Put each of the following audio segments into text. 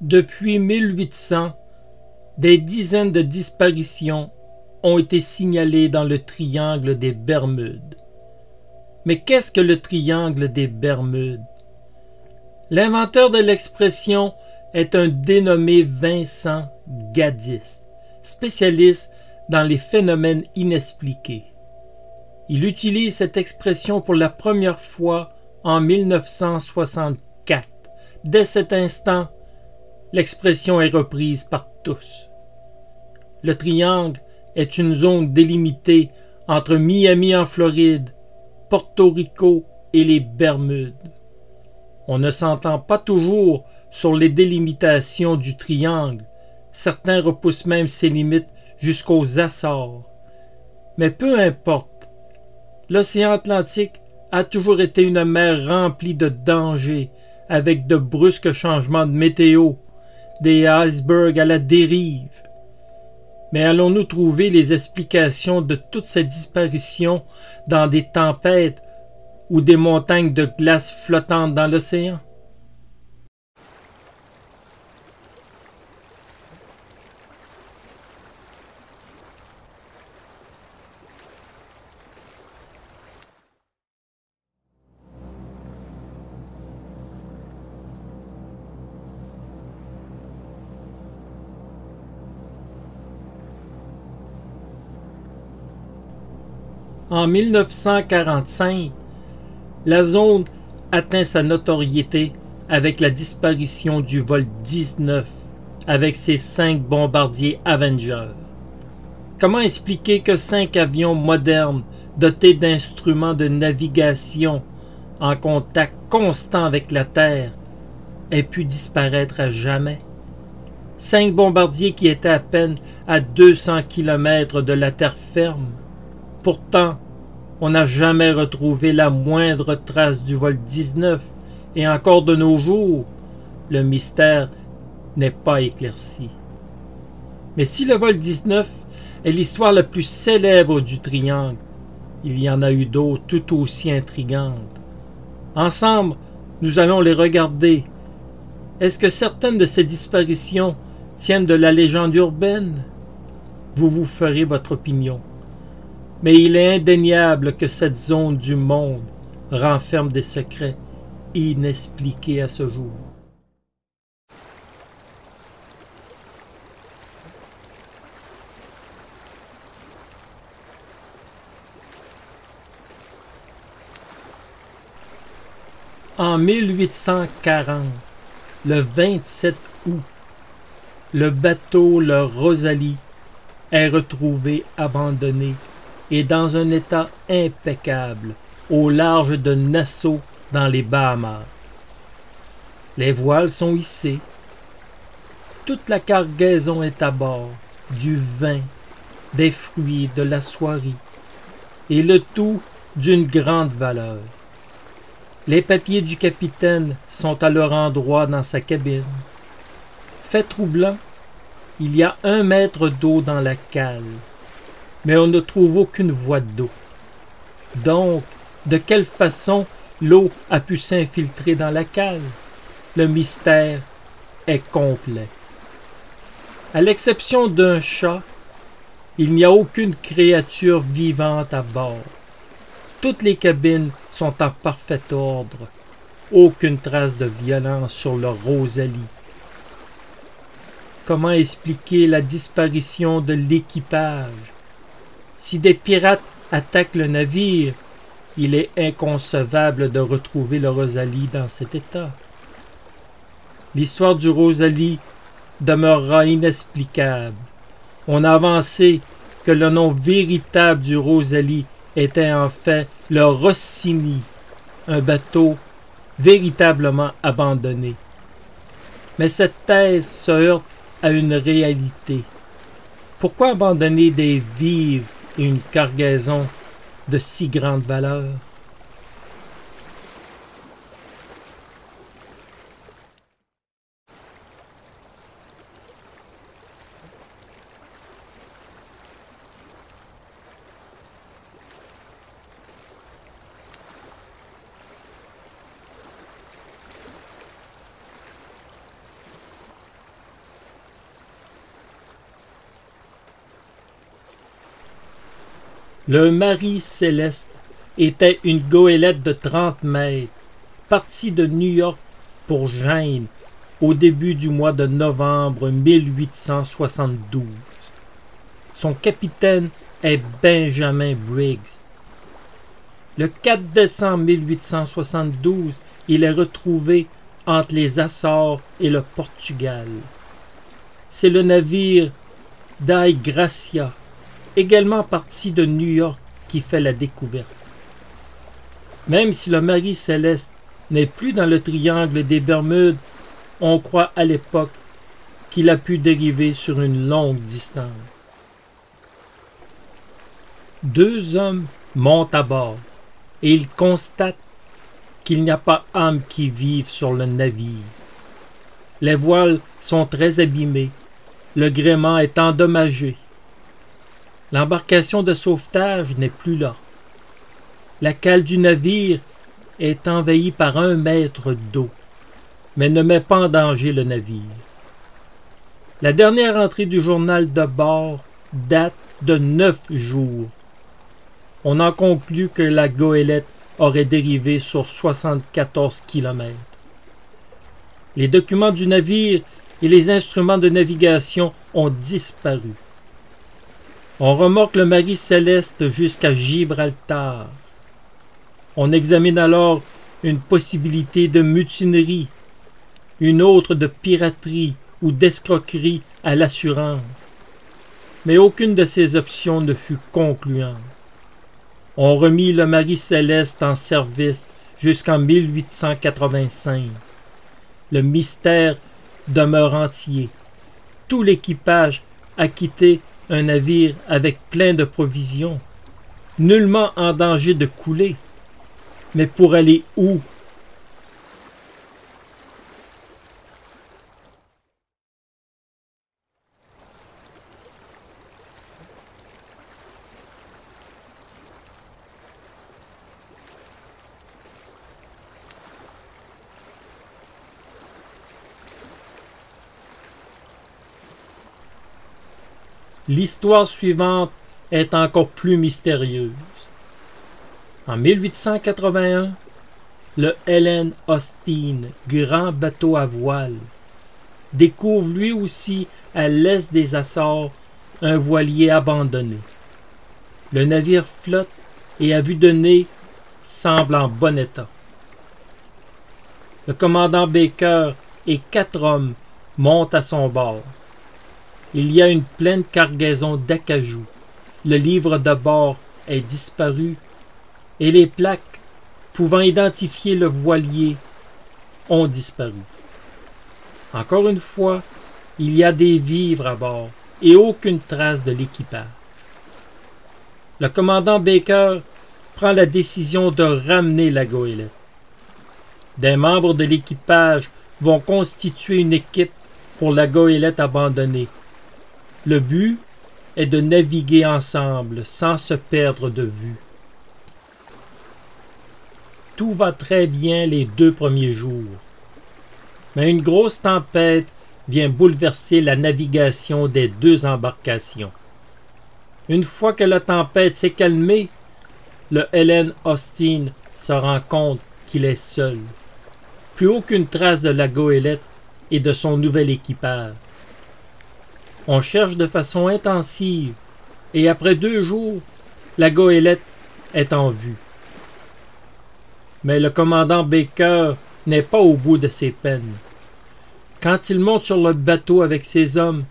Depuis 1800, des dizaines de disparitions ont été signalées dans le triangle des Bermudes. Mais qu'est-ce que le triangle des Bermudes? L'inventeur de l'expression est un dénommé Vincent Gaddis, spécialiste dans les phénomènes inexpliqués. Il utilise cette expression pour la première fois en 1964. Dès cet instant, l'expression est reprise par tous. Le triangle est une zone délimitée entre Miami en Floride, Porto Rico et les Bermudes. On ne s'entend pas toujours sur les délimitations du triangle. Certains repoussent même ces limites jusqu'aux Açores. Mais peu importe, l'océan Atlantique a toujours été une mer remplie de dangers, avec de brusques changements de météo, des icebergs à la dérive. Mais allons-nous trouver les explications de toutes ces disparitions dans des tempêtes ou des montagnes de glace flottantes dans l'océan? En 1945, la zone atteint sa notoriété avec la disparition du vol 19 avec ses 5 bombardiers Avenger. Comment expliquer que 5 avions modernes dotés d'instruments de navigation en contact constant avec la Terre aient pu disparaître à jamais? 5 bombardiers qui étaient à peine à 200 km de la terre ferme. Pourtant, on n'a jamais retrouvé la moindre trace du vol 19 et encore de nos jours, le mystère n'est pas éclairci. Mais si le vol 19 est l'histoire la plus célèbre du triangle, il y en a eu d'autres tout aussi intrigantes. Ensemble, nous allons les regarder. Est-ce que certaines de ces disparitions tiennent de la légende urbaine? Vous vous ferez votre opinion. Mais il est indéniable que cette zone du monde renferme des secrets inexpliqués à ce jour. En 1840, le 27 août, le bateau le Rosalie est retrouvé abandonné et dans un état impeccable au large de Nassau dans les Bahamas. Les voiles sont hissées, toute la cargaison est à bord, du vin, des fruits, de la soierie, et le tout d'une grande valeur. Les papiers du capitaine sont à leur endroit dans sa cabine. Fait troublant, il y a 1 mètre d'eau dans la cale, mais on ne trouve aucune voie d'eau. Donc, de quelle façon l'eau a pu s'infiltrer dans la cale? Le mystère est complet. À l'exception d'un chat, il n'y a aucune créature vivante à bord. Toutes les cabines sont en parfait ordre. Aucune trace de violence sur le Rosalie. Comment expliquer la disparition de l'équipage? Si des pirates attaquent le navire, il est inconcevable de retrouver le Rosalie dans cet état. L'histoire du Rosalie demeurera inexplicable. On a avancé que le nom véritable du Rosalie était en fait le Rossini, un bateau véritablement abandonné. Mais cette thèse se heurte à une réalité. Pourquoi abandonner des vivres et une cargaison de si grande valeur? Le Marie Céleste était une goélette de 30 mètres, partie de New York pour Gênes au début du mois de novembre 1872. Son capitaine est Benjamin Briggs. Le 4 décembre 1872, il est retrouvé entre les Açores et le Portugal. C'est le navire Dei Gracia, également parti de New York, qui fait la découverte. Même si le Marie Céleste n'est plus dans le triangle des Bermudes, on croit à l'époque qu'il a pu dériver sur une longue distance. Deux hommes montent à bord et ils constatent qu'il n'y a pas âme qui vive sur le navire. Les voiles sont très abîmées, le gréement est endommagé. L'embarcation de sauvetage n'est plus là. La cale du navire est envahie par 1 mètre d'eau, mais ne met pas en danger le navire. La dernière entrée du journal de bord date de 9 jours. On en conclut que la goélette aurait dérivé sur 74 kilomètres. Les documents du navire et les instruments de navigation ont disparu. On remorque le Marie Céleste jusqu'à Gibraltar. On examine alors une possibilité de mutinerie, une autre de piraterie ou d'escroquerie à l'assurance. Mais aucune de ces options ne fut concluante. On remit le Marie Céleste en service jusqu'en 1885. Le mystère demeure entier. Tout l'équipage a quitté un navire avec plein de provisions, nullement en danger de couler. Mais pour aller où? L'histoire suivante est encore plus mystérieuse. En 1881, le Helen Austin, grand bateau à voile, découvre lui aussi à l'est des Açores un voilier abandonné. Le navire flotte et à vue de nez semble en bon état. Le commandant Baker et 4 hommes montent à son bord. Il y a une pleine cargaison d'acajou. Le livre de bord est disparu et les plaques pouvant identifier le voilier ont disparu. Encore une fois, il y a des vivres à bord et aucune trace de l'équipage. Le commandant Baker prend la décision de ramener la goélette. Des membres de l'équipage vont constituer une équipe pour la goélette abandonnée. Le but est de naviguer ensemble sans se perdre de vue. Tout va très bien les 2 premiers jours. Mais une grosse tempête vient bouleverser la navigation des 2 embarcations. Une fois que la tempête s'est calmée, le Helen Austin se rend compte qu'il est seul. Plus aucune trace de la goélette et de son nouvel équipage. On cherche de façon intensive et après 2 jours, la goélette est en vue. Mais le commandant Baker n'est pas au bout de ses peines. Quand il monte sur le bateau avec ses hommes,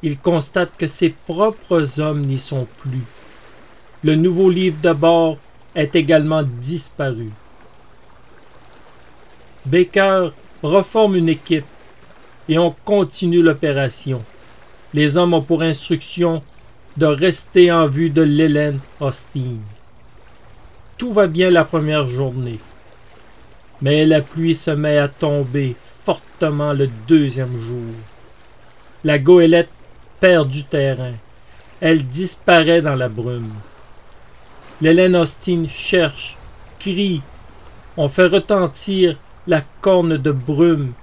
il constate que ses propres hommes n'y sont plus. Le nouveau livre de bord est également disparu. Baker reforme une équipe et on continue l'opération. Les hommes ont pour instruction de rester en vue de l'Helen Austin. Tout va bien la première journée, mais la pluie se met à tomber fortement le deuxième jour. La goélette perd du terrain. Elle disparaît dans la brume. L'Helen Austin cherche, crie. On fait retentir la corne de brume,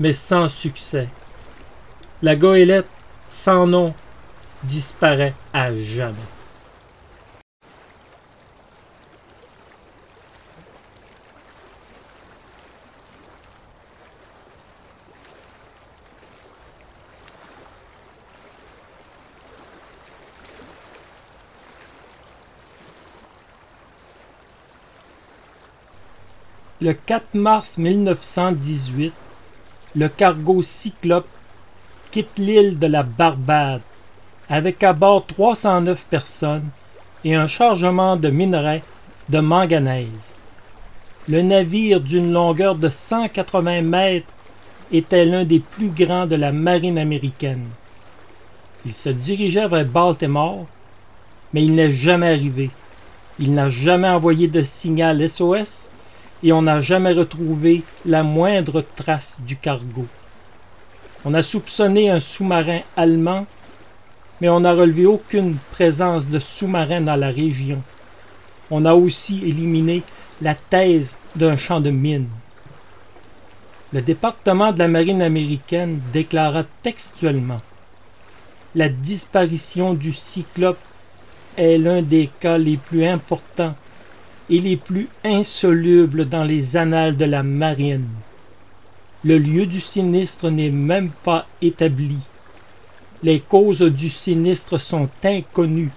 mais sans succès. La goélette, sans nom, disparaît à jamais. Le 4 mars 1918, le cargo Cyclope quitte l'île de la Barbade avec à bord 309 personnes et un chargement de minerais de manganèse. Le navire d'une longueur de 180 mètres était l'un des plus grands de la marine américaine. Il se dirigeait vers Baltimore, mais il n'est jamais arrivé. Il n'a jamais envoyé de signal SOS et on n'a jamais retrouvé la moindre trace du cargo. On a soupçonné un sous-marin allemand, mais on n'a relevé aucune présence de sous-marin dans la région. On a aussi éliminé la thèse d'un champ de mines. Le département de la marine américaine déclara textuellement: « La disparition du Cyclope est l'un des cas les plus importants et les plus insolubles dans les annales de la marine. Le lieu du sinistre n'est même pas établi. Les causes du sinistre sont inconnues.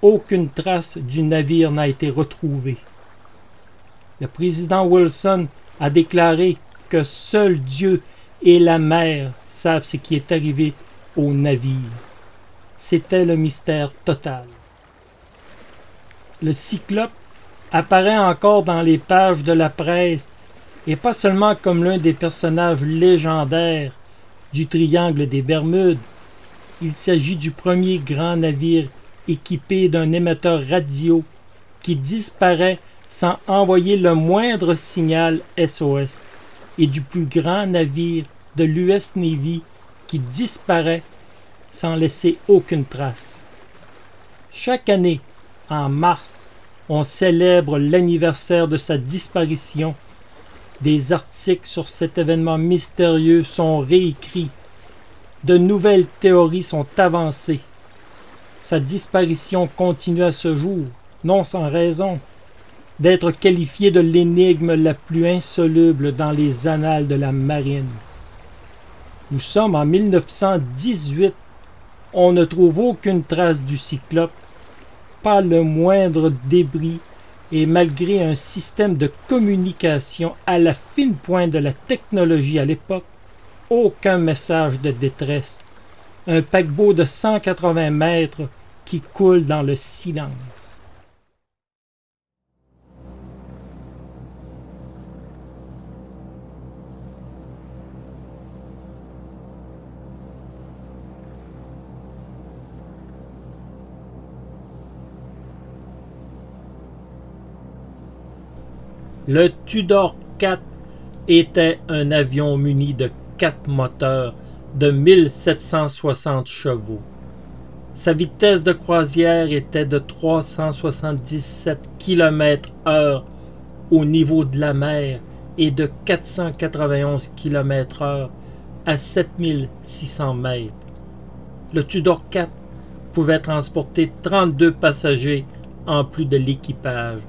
Aucune trace du navire n'a été retrouvée. » Le président Wilson a déclaré que seul Dieu et la mer savent ce qui est arrivé au navire. C'était le mystère total. Le Cyclope apparaît encore dans les pages de la presse, et pas seulement comme l'un des personnages légendaires du triangle des Bermudes. Il s'agit du premier grand navire équipé d'un émetteur radio qui disparaît sans envoyer le moindre signal SOS, et du plus grand navire de l'US Navy qui disparaît sans laisser aucune trace. Chaque année, en mars, on célèbre l'anniversaire de sa disparition. Des articles sur cet événement mystérieux sont réécrits. De nouvelles théories sont avancées. Sa disparition continue à ce jour, non sans raison, d'être qualifiée de l'énigme la plus insoluble dans les annales de la marine. Nous sommes en 1918. On ne trouve aucune trace du Cyclope, pas le moindre débris, et malgré un système de communication à la fine pointe de la technologie à l'époque, aucun message de détresse. Un paquebot de 180 mètres qui coule dans le silence. Le Tudor 4 était un avion muni de 4 moteurs de 1760 chevaux. Sa vitesse de croisière était de 377 km/h au niveau de la mer et de 491 km/h à 7600 mètres. Le Tudor 4 pouvait transporter 32 passagers en plus de l'équipage.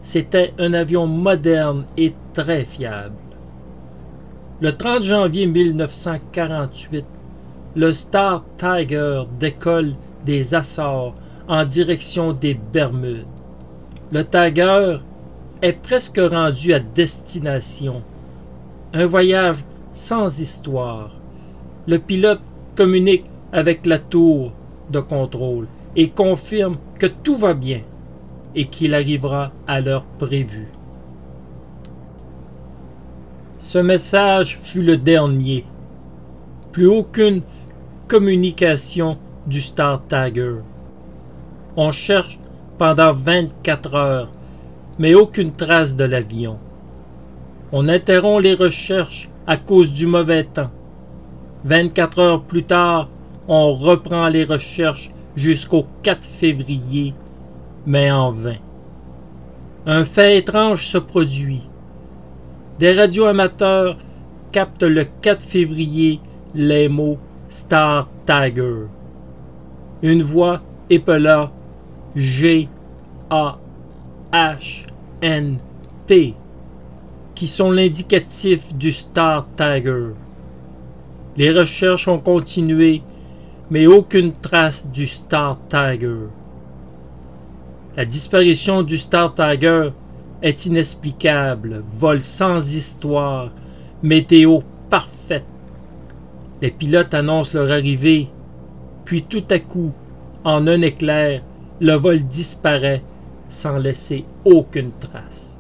C'était un avion moderne et très fiable. Le 30 janvier 1948, le Star Tiger décolle des Açores en direction des Bermudes. Le Tiger est presque rendu à destination. Un voyage sans histoire. Le pilote communique avec la tour de contrôle et confirme que tout va bien et qu'il arrivera à l'heure prévue. Ce message fut le dernier. Plus aucune communication du Star Tiger. On cherche pendant 24 heures, mais aucune trace de l'avion. On interrompt les recherches à cause du mauvais temps. 24 heures plus tard, on reprend les recherches jusqu'au 4 février, mais en vain. Un fait étrange se produit. Des radioamateurs captent le 4 février les mots Star Tiger. Une voix épela G-A-H-N-P, qui sont l'indicatif du Star Tiger. Les recherches ont continué, mais aucune trace du Star Tiger. La disparition du Star Tiger est inexplicable, vol sans histoire, météo parfaite. Les pilotes annoncent leur arrivée, puis tout à coup, en un éclair, le vol disparaît sans laisser aucune trace.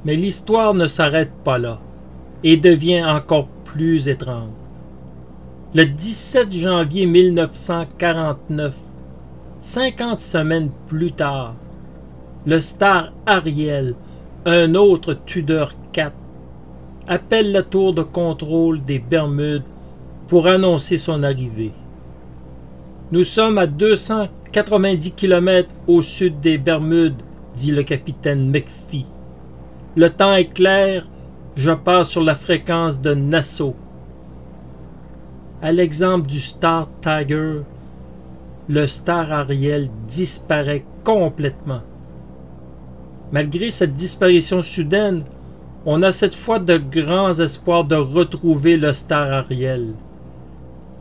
Mais l'histoire ne s'arrête pas là et devient encore plus étrange. Le 17 janvier 1949, 50 semaines plus tard, le Star Ariel, un autre Tudor 4, appelle la tour de contrôle des Bermudes pour annoncer son arrivée. Nous sommes à 290 km au sud des Bermudes, dit le capitaine McPhee. Le temps est clair, je passe sur la fréquence de Nassau. À l'exemple du Star Tiger, le Star Ariel disparaît complètement. Malgré cette disparition soudaine, on a cette fois de grands espoirs de retrouver le Star Ariel.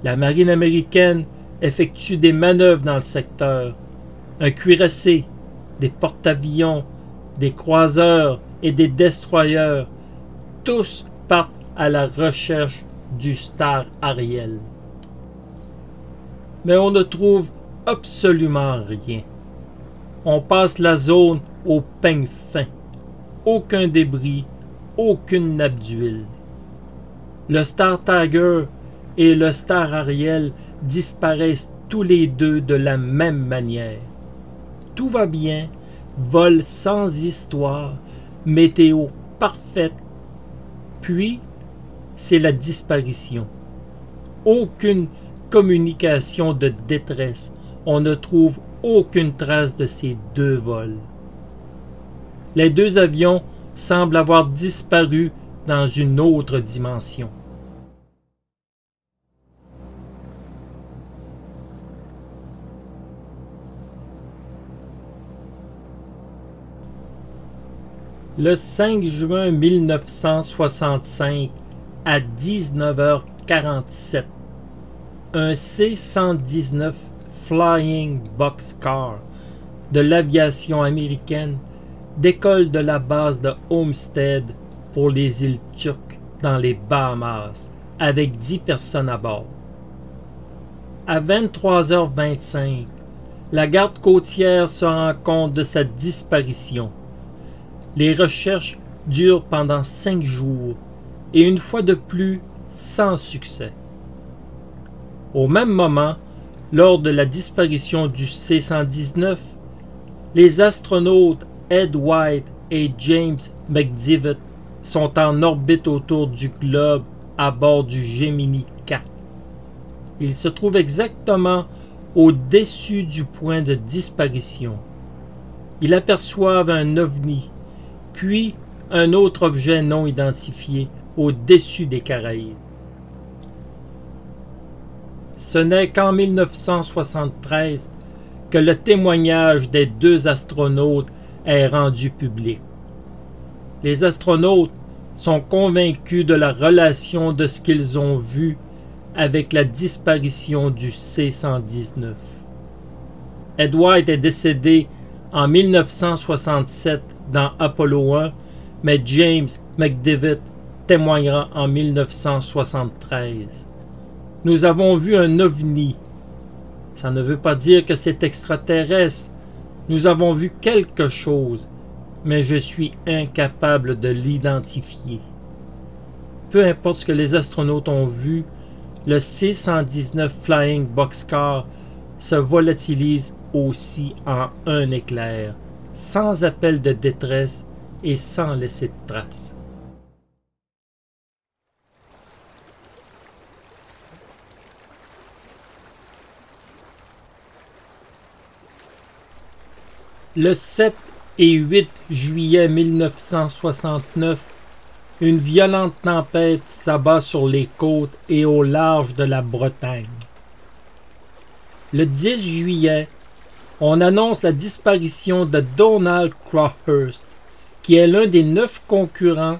La marine américaine effectue des manœuvres dans le secteur. Un cuirassé, des porte-avions, des croiseurs et des destroyers, tous partent à la recherche du Star Ariel. Mais on ne trouve absolument rien. On passe la zone au peigne fin. Aucun débris, aucune nappe d'huile. Le Star Tiger et le Star Ariel disparaissent tous les deux de la même manière. Tout va bien, vol sans histoire, météo parfaite. Puis, c'est la disparition. Aucune communication de détresse. On ne trouve aucune trace de ces deux vols. Les deux avions semblent avoir disparu dans une autre dimension. Le 5 juin 1965, à 19h47, un C-119 Flying Boxcar de l'aviation américaine décolle de la base de Homestead pour les îles Turques dans les Bahamas avec 10 personnes à bord. À 23h25, la garde côtière se rend compte de sa disparition. Les recherches durent pendant 5 jours et une fois de plus sans succès. Au même moment, lors de la disparition du C-119, les astronautes Ed White et James McDivitt sont en orbite autour du globe à bord du Gemini 4. Ils se trouvent exactement au-dessus du point de disparition. Ils aperçoivent un ovni, puis un autre objet non identifié au-dessus des Caraïbes. Ce n'est qu'en 1973 que le témoignage des deux astronautes est rendu public. Les astronautes sont convaincus de la relation de ce qu'ils ont vu avec la disparition du C-119. Ed White est décédé en 1967 dans Apollo 1, mais James McDivitt témoignera en 1973. Nous avons vu un ovni, Ça ne veut pas dire que c'est extraterrestre. Nous avons vu quelque chose, mais je suis incapable de l'identifier. Peu importe ce que les astronautes ont vu, le C-119 Flying Boxcar se volatilise aussi en un éclair, sans appel de détresse et sans laisser de traces. Le 7 et 8 juillet 1969, une violente tempête s'abat sur les côtes et au large de la Bretagne. Le 10 juillet, on annonce la disparition de Donald Crowhurst, qui est l'un des 9 concurrents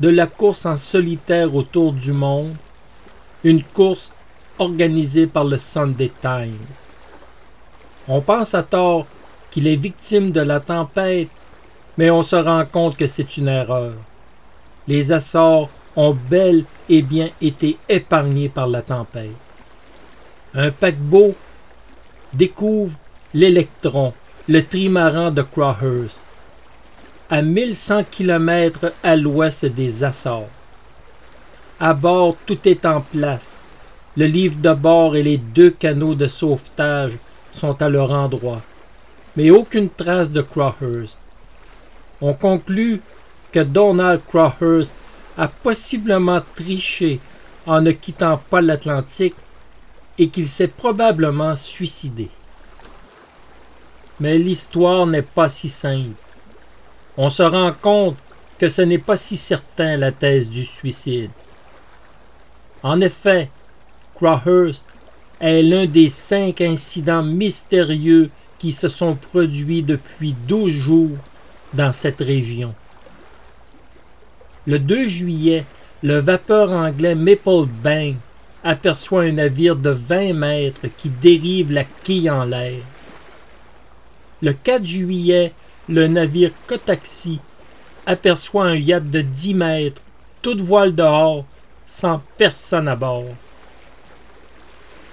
de la course en solitaire autour du monde, une course organisée par le Sunday Times. On pense à tort qu'il est victime de la tempête, mais on se rend compte que c'est une erreur. Les Açores ont bel et bien été épargnés par la tempête. Un paquebot découvre l'Électron, le trimaran de Crowhurst, à 1100 km à l'ouest des Açores. À bord, tout est en place. Le livre de bord et les 2 canots de sauvetage sont à leur endroit, mais aucune trace de Crowhurst. On conclut que Donald Crowhurst a possiblement triché en ne quittant pas l'Atlantique et qu'il s'est probablement suicidé. Mais l'histoire n'est pas si simple. On se rend compte que ce n'est pas si certain la thèse du suicide. En effet, Crowhurst est l'un des 5 incidents mystérieux qui se sont produits depuis 12 jours dans cette région. Le 2 juillet, le vapeur anglais Maple Bank aperçoit un navire de 20 mètres qui dérive la quille en l'air. Le 4 juillet, le navire Kotaxi aperçoit un yacht de 10 mètres, toute voile dehors, sans personne à bord.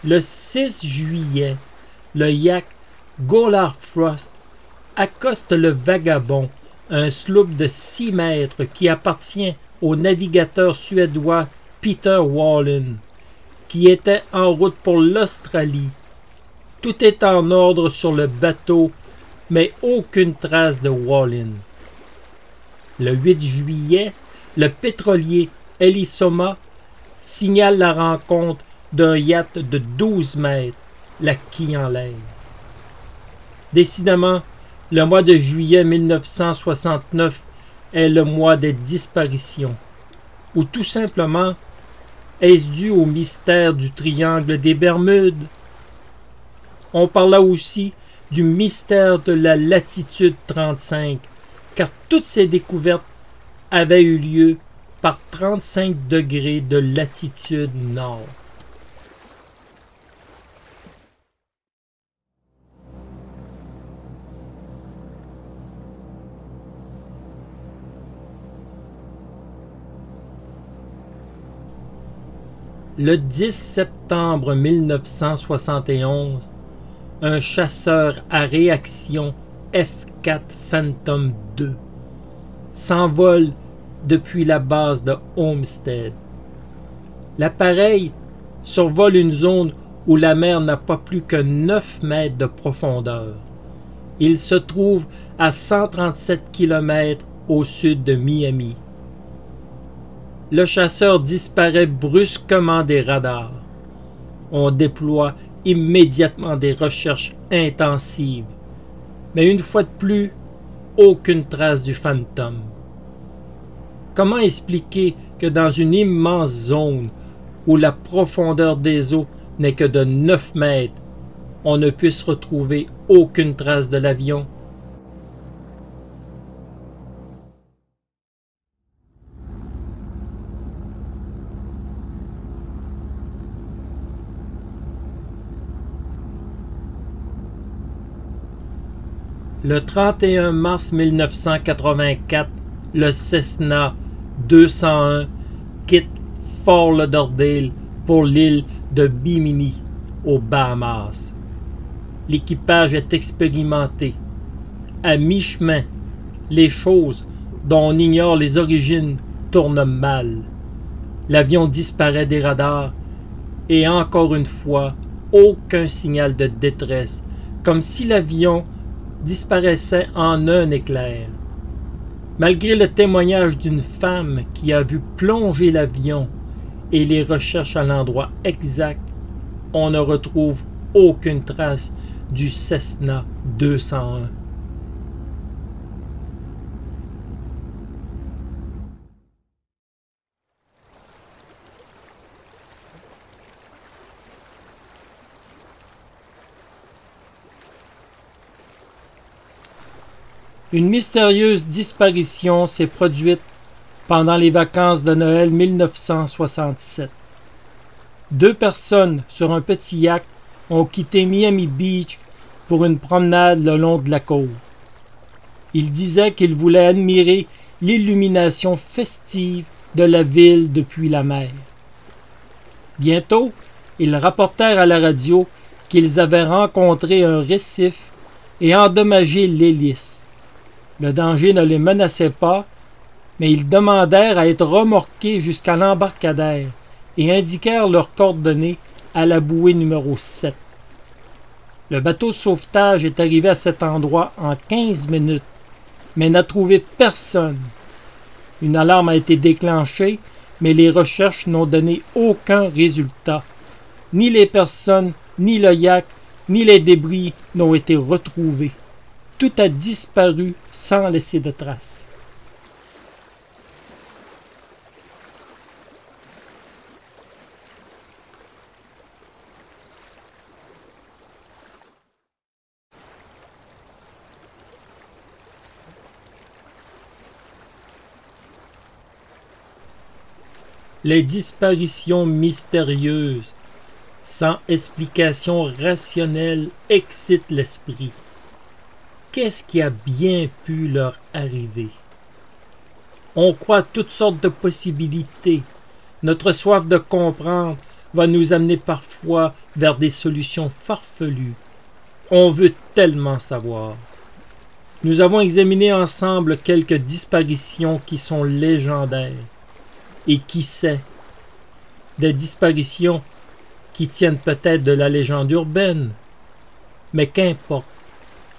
Le 6 juillet, le yacht Golar Frost accoste le Vagabond, un sloop de 6 mètres qui appartient au navigateur suédois Peter Wallin, qui était en route pour l'Australie. Tout est en ordre sur le bateau, mais aucune trace de Wallin. Le 8 juillet, le pétrolier Elisoma signale la rencontre d'un yacht de 12 mètres, la quille en l'air. Décidément, le mois de juillet 1969 est le mois des disparitions, ou tout simplement, est-ce dû au mystère du triangle des Bermudes? On parla aussi du mystère de la latitude 35, car toutes ces découvertes avaient eu lieu par 35 degrés de latitude nord. Le 10 septembre 1971, un chasseur à réaction F-4 Phantom II s'envole depuis la base de Homestead. L'appareil survole une zone où la mer n'a pas plus que 9 mètres de profondeur. Il se trouve à 137 km au sud de Miami. Le chasseur disparaît brusquement des radars. On déploie immédiatement des recherches intensives. Mais une fois de plus, aucune trace du fantôme. Comment expliquer que dans une immense zone où la profondeur des eaux n'est que de 9 mètres, on ne puisse retrouver aucune trace de l'avion? Le 31 mars 1984, le Cessna 201 quitte Fort Lauderdale pour l'île de Bimini, aux Bahamas. L'équipage est expérimenté. À mi-chemin, les choses dont on ignore les origines tournent mal. L'avion disparaît des radars et encore une fois, aucun signal de détresse, comme si l'avion disparaissait en un éclair. Malgré le témoignage d'une femme qui a vu plonger l'avion et les recherches à l'endroit exact, on ne retrouve aucune trace du Cessna 201. Une mystérieuse disparition s'est produite pendant les vacances de Noël 1967. 2 personnes sur un petit yacht ont quitté Miami Beach pour une promenade le long de la côte. Ils disaient qu'ils voulaient admirer l'illumination festive de la ville depuis la mer. Bientôt, ils rapportèrent à la radio qu'ils avaient rencontré un récif et endommagé l'hélice. Le danger ne les menaçait pas, mais ils demandèrent à être remorqués jusqu'à l'embarcadère et indiquèrent leurs coordonnées à la bouée numéro 7. Le bateau de sauvetage est arrivé à cet endroit en 15 minutes, mais n'a trouvé personne. Une alarme a été déclenchée, mais les recherches n'ont donné aucun résultat. Ni les personnes, ni le yacht, ni les débris n'ont été retrouvés. Tout a disparu sans laisser de traces. Les disparitions mystérieuses, sans explication rationnelle, excitent l'esprit. Qu'est-ce qui a bien pu leur arriver? On croit à toutes sortes de possibilités. Notre soif de comprendre va nous amener parfois vers des solutions farfelues. On veut tellement savoir. Nous avons examiné ensemble quelques disparitions qui sont légendaires. Et qui sait, des disparitions qui tiennent peut-être de la légende urbaine. Mais qu'importe,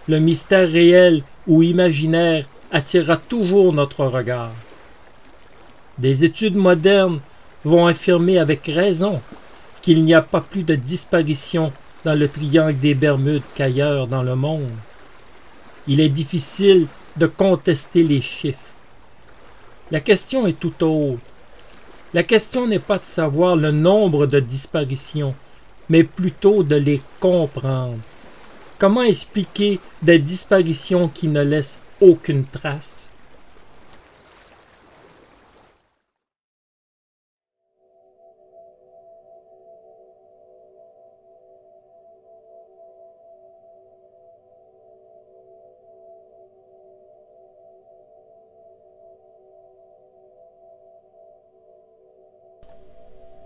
le mystère réel ou imaginaire attirera toujours notre regard. Des études modernes vont affirmer avec raison qu'il n'y a pas plus de disparitions dans le triangle des Bermudes qu'ailleurs dans le monde. Il est difficile de contester les chiffres. La question est tout autre. La question n'est pas de savoir le nombre de disparitions, mais plutôt de les comprendre. Comment expliquer des disparitions qui ne laissent aucune trace?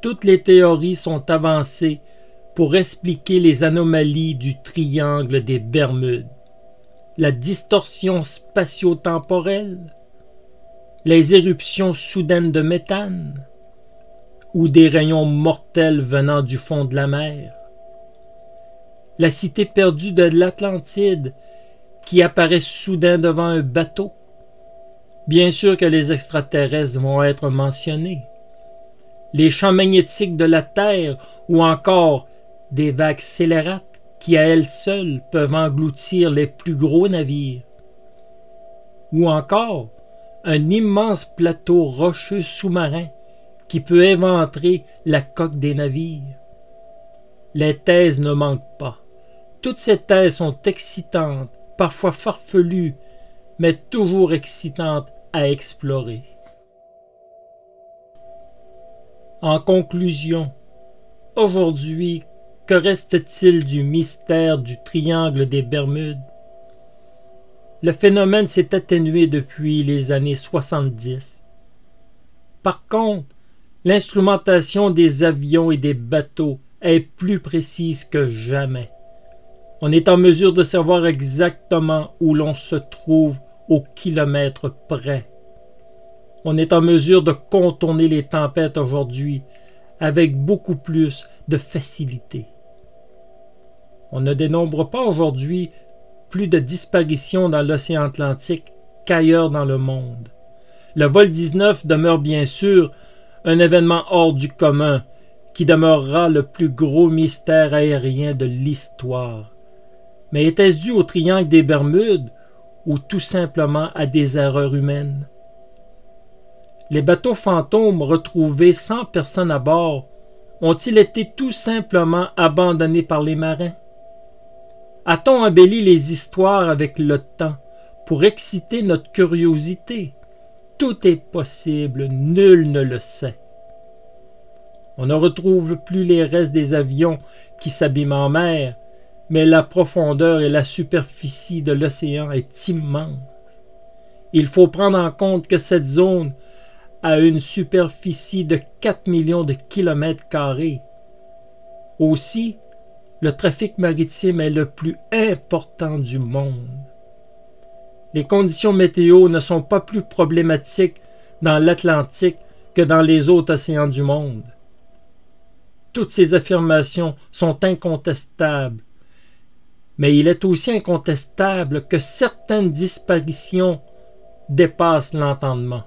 Toutes les théories sont avancées pour expliquer les anomalies du triangle des Bermudes, la distorsion spatio-temporelle, les éruptions soudaines de méthane ou des rayons mortels venant du fond de la mer, la cité perdue de l'Atlantide qui apparaît soudain devant un bateau. Bien sûr que les extraterrestres vont être mentionnés, les champs magnétiques de la Terre ou encore des vagues scélérates qui à elles seules peuvent engloutir les plus gros navires. Ou encore un immense plateau rocheux sous-marin qui peut éventrer la coque des navires. Les thèses ne manquent pas. Toutes ces thèses sont excitantes, parfois farfelues, mais toujours excitantes à explorer. En conclusion, aujourd'hui, que reste-t-il du mystère du triangle des Bermudes? Le phénomène s'est atténué depuis les années 70. Par contre, l'instrumentation des avions et des bateaux est plus précise que jamais. On est en mesure de savoir exactement où l'on se trouve au kilomètre près. On est en mesure de contourner les tempêtes aujourd'hui avec beaucoup plus de facilité. On ne dénombre pas aujourd'hui plus de disparitions dans l'océan Atlantique qu'ailleurs dans le monde. Le vol 19 demeure bien sûr un événement hors du commun qui demeurera le plus gros mystère aérien de l'histoire. Mais était-ce dû au triangle des Bermudes ou tout simplement à des erreurs humaines? Les bateaux fantômes retrouvés sans personne à bord ont-ils été tout simplement abandonnés par les marins? A-t-on embelli les histoires avec le temps pour exciter notre curiosité? Tout est possible, nul ne le sait. On ne retrouve plus les restes des avions qui s'abîment en mer, mais la profondeur et la superficie de l'océan est immense. Il faut prendre en compte que cette zone a une superficie de 4 millions de kilomètres carrés. Aussi, le trafic maritime est le plus important du monde. Les conditions météo ne sont pas plus problématiques dans l'Atlantique que dans les autres océans du monde. Toutes ces affirmations sont incontestables, mais il est aussi incontestable que certaines disparitions dépassent l'entendement.